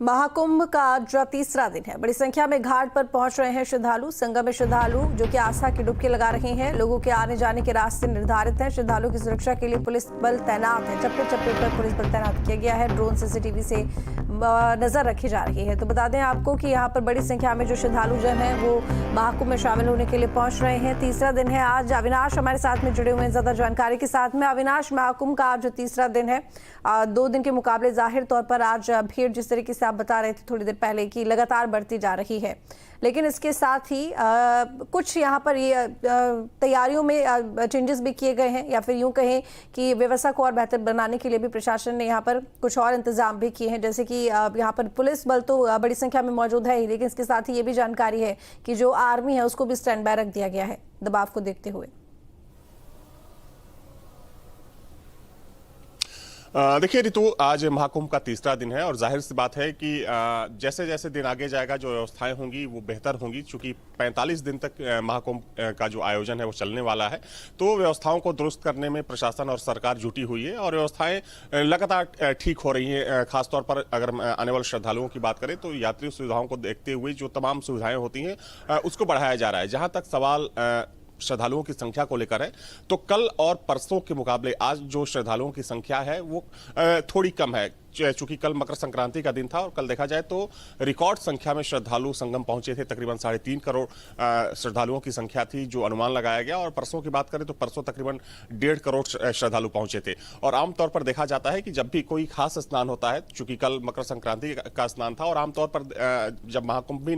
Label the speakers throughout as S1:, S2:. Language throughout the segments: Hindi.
S1: महाकुंभ का आज तीसरा दिन है। बड़ी संख्या में घाट पर पहुंच रहे हैं श्रद्धालु। संगम में श्रद्धालु जो कि आस्था की डुबकी लगा रहे हैं। लोगों के आने जाने के रास्ते निर्धारित हैं। श्रद्धालुओं की सुरक्षा के लिए पुलिस बल तैनात है। चप्पे चप्पे पर पुलिस बल तैनात किया गया है। ड्रोन सीसीटीवी से नजर रखी जा रही है। तो बता दें आपको कि यहाँ पर बड़ी संख्या में जो श्रद्धालु जन है वो महाकुंभ में शामिल होने के लिए पहुंच रहे हैं। तीसरा दिन है आज। अविनाश हमारे साथ में जुड़े हुए हैं ज्यादा जानकारी के साथ में। अविनाश, महाकुंभ का आज जो तीसरा दिन है, 2 दिन के मुकाबले जाहिर तौर पर आज भीड़ जिस तरीके से आप बता रहे थे थोड़ी देर पहले कि लगातार बढ़ती जा रही है, लेकिन इसके साथ ही कुछ यहाँ पर ये तैयारियों में चेंजेस भी किए गए हैं, या फिर यूं कहें कि व्यवस्था को और बेहतर बनाने के लिए भी प्रशासन ने यहाँ पर कुछ और इंतजाम भी किए हैं। जैसे कि यहाँ पर पुलिस बल तो बड़ी संख्या में मौजूद है ही, लेकिन इसके साथ ही ये भी जानकारी है कि जो आर्मी है उसको भी स्टैंड बाय रख दिया गया है दबाव को देखते हुए।
S2: देखिए ऋतु, आज महाकुंभ का तीसरा दिन है और जाहिर सी बात है कि जैसे जैसे दिन आगे जाएगा जो व्यवस्थाएं होंगी वो बेहतर होंगी। चूंकि 45 दिन तक महाकुंभ का जो आयोजन है वो चलने वाला है, तो व्यवस्थाओं को दुरुस्त करने में प्रशासन और सरकार जुटी हुई है और व्यवस्थाएं लगातार ठीक हो रही हैं। खासतौर पर अगर आने वाले श्रद्धालुओं की बात करें तो यात्री सुविधाओं को देखते हुए जो तमाम सुविधाएं होती हैं उसको बढ़ाया जा रहा है। जहां तक सवाल श्रद्धालुओं की संख्या को लेकर है, तो कल और परसों के मुकाबले आज जो श्रद्धालुओं की संख्या है वो थोड़ी कम है। चूंकि कल मकर संक्रांति का दिन था और कल देखा जाए तो रिकॉर्ड संख्या में श्रद्धालु संगम पहुंचे थे। तकरीबन 3.5 करोड़ श्रद्धालुओं की संख्या थी जो अनुमान लगाया गया। और परसों की बात करें तो परसों तकरीबन 1.5 करोड़ श्रद्धालु पहुंचे थे। और आमतौर पर देखा जाता है कि जब भी कोई खास स्नान होता है, चूंकि कल मकर संक्रांति का स्नान था और आमतौर पर जब महाकुंभ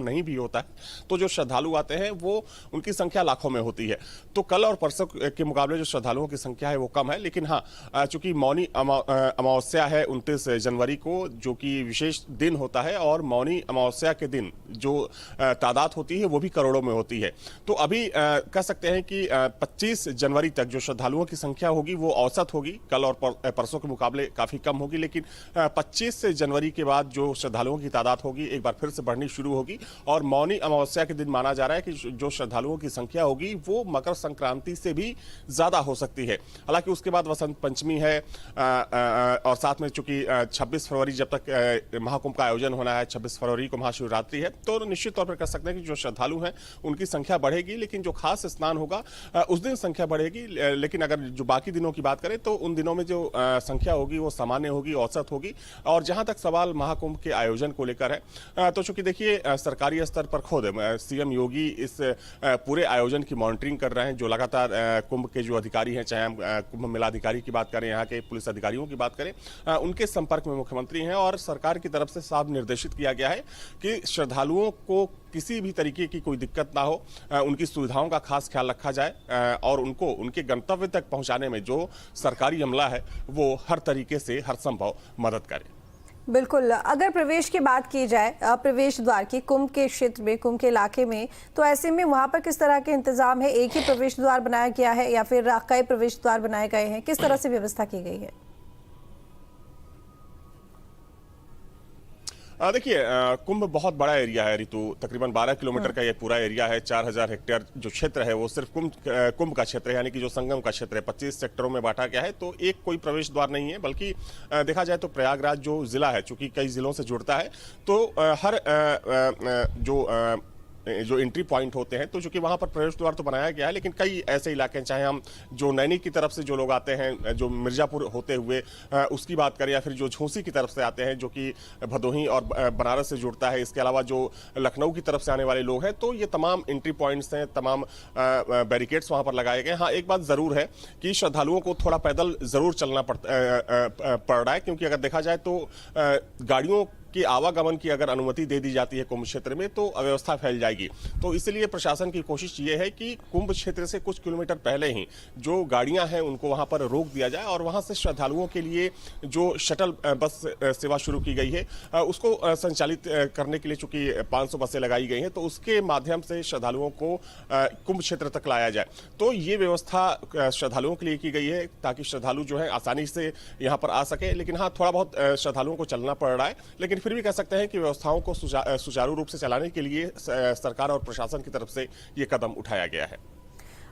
S2: नहीं भी होता है तो जो श्रद्धालु आते हैं वो उनकी संख्या लाखों में होती है। तो कल और परसों के मुकाबले जो श्रद्धालुओं की संख्या है वो कम है। लेकिन हाँ, चूंकि मौनी अमावस्या है 29 जनवरी को, जो कि विशेष दिन होता है, और मौनी अमावस्या के दिन जो तादाद होती है वो भी करोड़ों में होती है। तो अभी कह सकते हैं कि 25 जनवरी तक जो श्रद्धालुओं की संख्या होगी वो औसत होगी, कल और परसों के मुकाबले काफी कम होगी। लेकिन 25 जनवरी के बाद जो श्रद्धालुओं की तादाद होगी एक बार फिर से बढ़नी शुरू होगी। और मौनी अमावस्या के दिन माना जा रहा है कि जो श्रद्धालुओं की संख्या होगी वो मकर संक्रांति से भी ज्यादा हो सकती है। हालांकि उसके बाद वसंत पंचमी है और साथ में चूंकि 26 फरवरी जब तक महाकुंभ का आयोजन होना है, 26 फरवरी को महाशिवरात्रि है, तो निश्चित तौर पर कह सकते हैं कि जो श्रद्धालु हैं उनकी संख्या बढ़ेगी। लेकिन जो खास स्नान होगा उस दिन संख्या बढ़ेगी। लेकिन अगर जो बाकी दिनों की बात करें तो उन दिनों में जो संख्या होगी वो सामान्य होगी, औसत होगी। और जहां तक सवाल महाकुंभ के आयोजन को लेकर है, तो चूंकि देखिए सरकारी स्तर पर खुद सीएम योगी इस पूरे आयोजन की मॉनिटरिंग कर रहे हैं। जो लगातार कुंभ के जो अधिकारी हैं, चाहे हम कुंभ मेलाधिकारी की बात करें, यहाँ के पुलिस अधिकारियों की बात करें, उनके संपर्क में मुख्यमंत्री हैं। और सरकार की तरफ से साफ निर्देशित किया गया है कि श्रद्धालुओं को किसी भी तरीके की कोई दिक्कत ना हो, उनकी सुविधाओं का खास ख्याल रखा जाए और उनको उनके गंतव्य तक पहुंचाने में जो सरकारी अमला है वो हर तरीके से हर संभव मदद करे।
S1: बिल्कुल। अगर प्रवेश की बात की जाए, प्रवेश द्वार की कुंभ के क्षेत्र में, कुंभ के इलाके में, तो ऐसे में वहां पर किस तरह के इंतजाम है? एक ही प्रवेश द्वार बनाया गया है या फिर कई प्रवेश द्वार बनाए गए हैं? किस तरह से व्यवस्था की गई है?
S2: देखिए, कुंभ बहुत बड़ा एरिया है ऋतु, तकरीबन 12 किलोमीटर का ये पूरा एरिया है। 4000 हेक्टेयर जो क्षेत्र है वो सिर्फ कुंभ का क्षेत्र है, यानी कि जो संगम का क्षेत्र है। 25 सेक्टरों में बांटा गया है। तो एक कोई प्रवेश द्वार नहीं है, बल्कि देखा जाए तो प्रयागराज जो जिला है, चूंकि कई जिलों से जुड़ता है, तो हर जो एंट्री पॉइंट होते हैं, तो चूंकि वहां पर प्रवेश द्वार तो बनाया गया है, लेकिन कई ऐसे इलाके, चाहे हम जो नैनी की तरफ से जो लोग आते हैं, जो मिर्जापुर होते हुए उसकी बात करें, या फिर जो झूसी की तरफ से आते हैं जो कि भदोही और बनारस से जुड़ता है, इसके अलावा जो लखनऊ की तरफ से आने वाले लोग हैं, तो ये तमाम एंट्री पॉइंट्स हैं, तमाम बैरिकेड्स वहां पर लगाए गए। हाँ, एक बात जरूर है कि श्रद्धालुओं को थोड़ा पैदल जरूर चलना पड़ रहा है, क्योंकि अगर देखा जाए तो गाड़ियों कि आवागमन की अगर अनुमति दे दी जाती है कुंभ क्षेत्र में तो अव्यवस्था फैल जाएगी। तो इसलिए प्रशासन की कोशिश ये है कि कुंभ क्षेत्र से कुछ किलोमीटर पहले ही जो गाड़ियां हैं उनको वहां पर रोक दिया जाए और वहां से श्रद्धालुओं के लिए जो शटल बस सेवा शुरू की गई है उसको संचालित करने के लिए चूंकि 500 बसें लगाई गई हैं, तो उसके माध्यम से श्रद्धालुओं को कुंभ क्षेत्र तक लाया जाए। तो ये व्यवस्था श्रद्धालुओं के लिए की गई है ताकि श्रद्धालु जो है आसानी से यहाँ पर आ सके। लेकिन हाँ, थोड़ा बहुत श्रद्धालुओं को चलना पड़ रहा है, लेकिन फिर भी कह सकते हैं कि व्यवस्थाओं को सुचारू रूप से चलाने के लिए सरकार और प्रशासन की तरफ से ये कदम उठाया गया है।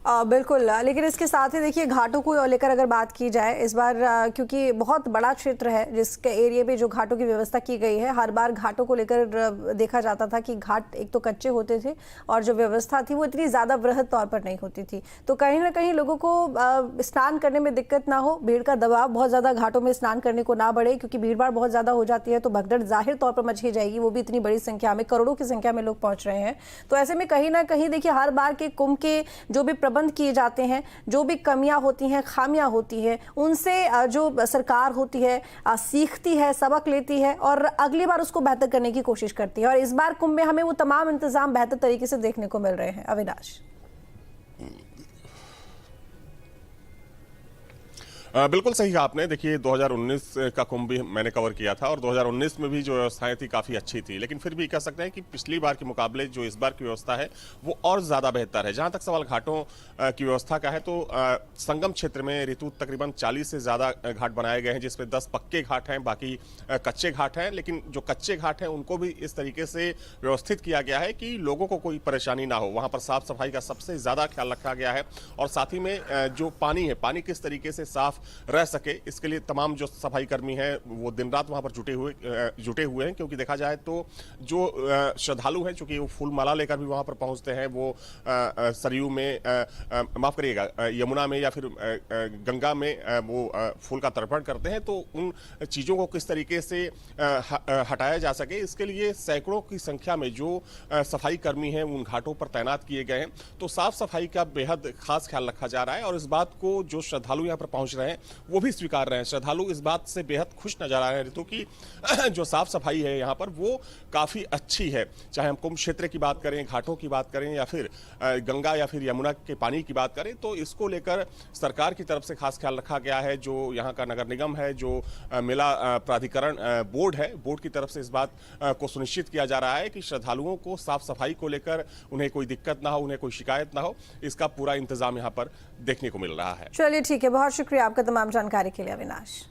S1: बिल्कुल, लेकिन इसके साथ ही देखिए घाटों को लेकर अगर बात की जाए इस बार, क्योंकि बहुत बड़ा क्षेत्र है जिसके एरिया में जो घाटों की व्यवस्था की गई है, हर बार घाटों को लेकर देखा जाता था कि घाट एक तो कच्चे होते थे और जो व्यवस्था थी वो इतनी ज़्यादा वृहद तौर पर नहीं होती थी, तो कहीं ना कहीं लोगों को स्नान करने में दिक्कत ना हो, भीड़ का दबाव बहुत ज़्यादा घाटों में स्नान करने को ना बढ़े, क्योंकि भीड़ भाड़ बहुत ज़्यादा हो जाती है तो भगदड़ जाहिर तौर पर मच ही जाएगी, वो भी इतनी बड़ी संख्या में, करोड़ों की संख्या में लोग पहुँच रहे हैं। तो ऐसे में कहीं ना कहीं देखिए हर बार के कुंभ के जो भी प्रबंध किए जाते हैं, जो भी कमियां होती हैं, खामियां होती हैं, उनसे जो सरकार होती है सीखती है, सबक लेती है और अगली बार उसको बेहतर करने की कोशिश करती है, और इस बार कुंभ में हमें वो तमाम इंतजाम बेहतर तरीके से देखने को मिल रहे हैं। अविनाश,
S2: बिल्कुल सही कहा आपने। देखिए 2019 का कुंभ भी मैंने कवर किया था और 2019 में भी जो व्यवस्थाएं थी काफ़ी अच्छी थी, लेकिन फिर भी कह सकते हैं कि पिछली बार के मुकाबले जो इस बार की व्यवस्था है वो और ज़्यादा बेहतर है। जहां तक सवाल घाटों की व्यवस्था का है तो संगम क्षेत्र में ऋतु तकरीबन 40 से ज़्यादा घाट बनाए गए हैं, जिसमें 10 पक्के घाट हैं, बाकी कच्चे घाट हैं। लेकिन जो कच्चे घाट हैं उनको भी इस तरीके से व्यवस्थित किया गया है कि लोगों को कोई परेशानी ना हो। वहाँ पर साफ सफाई का सबसे ज़्यादा ख्याल रखा गया है और साथ ही में जो पानी है, पानी किस तरीके से साफ रह सके, इसके लिए तमाम जो सफाई कर्मी हैं वो दिन रात वहां पर जुटे हुए हैं। क्योंकि देखा जाए तो जो श्रद्धालु हैं, चूंकि वो फूल माला लेकर भी वहां पर पहुंचते हैं, वो सरयू में माफ करिएगा यमुना में या फिर गंगा में वो फूल का तर्पण करते हैं, तो उन चीज़ों को किस तरीके से हटाया जा सके, इसके लिए सैकड़ों की संख्या में जो सफाई कर्मी हैं उन घाटों पर तैनात किए गए हैं। तो साफ सफाई का बेहद खास ख्याल रखा जा रहा है और इस बात को जो श्रद्धालु यहाँ पर पहुंच रहे हैं वो भी स्वीकार रहे हैं। श्रद्धालु इस बात से बेहद खुश नजर आ रहे हैं ऋतु की जो साफ सफाई है यहाँ पर वो काफ़ी अच्छी है। चाहे हम कुंभ क्षेत्र की बात करें, घाटों की बात करें या फिर गंगा या फिर यमुना के पानी की बात करें, तो इसको लेकर सरकार की तरफ से खास ख्याल रखा गया है। जो यहाँ का नगर निगम है, जो मेला प्राधिकरण बोर्ड है, बोर्ड की तरफ से इस बात को सुनिश्चित किया जा रहा है कि श्रद्धालुओं को साफ सफाई को लेकर उन्हें कोई दिक्कत ना हो, उन्हें कोई शिकायत ना हो, इसका पूरा इंतजाम यहाँ पर देखने को मिल रहा है।
S1: चलिए ठीक है, बहुत शुक्रिया आपका तमाम जानकारी के लिए अविनाश।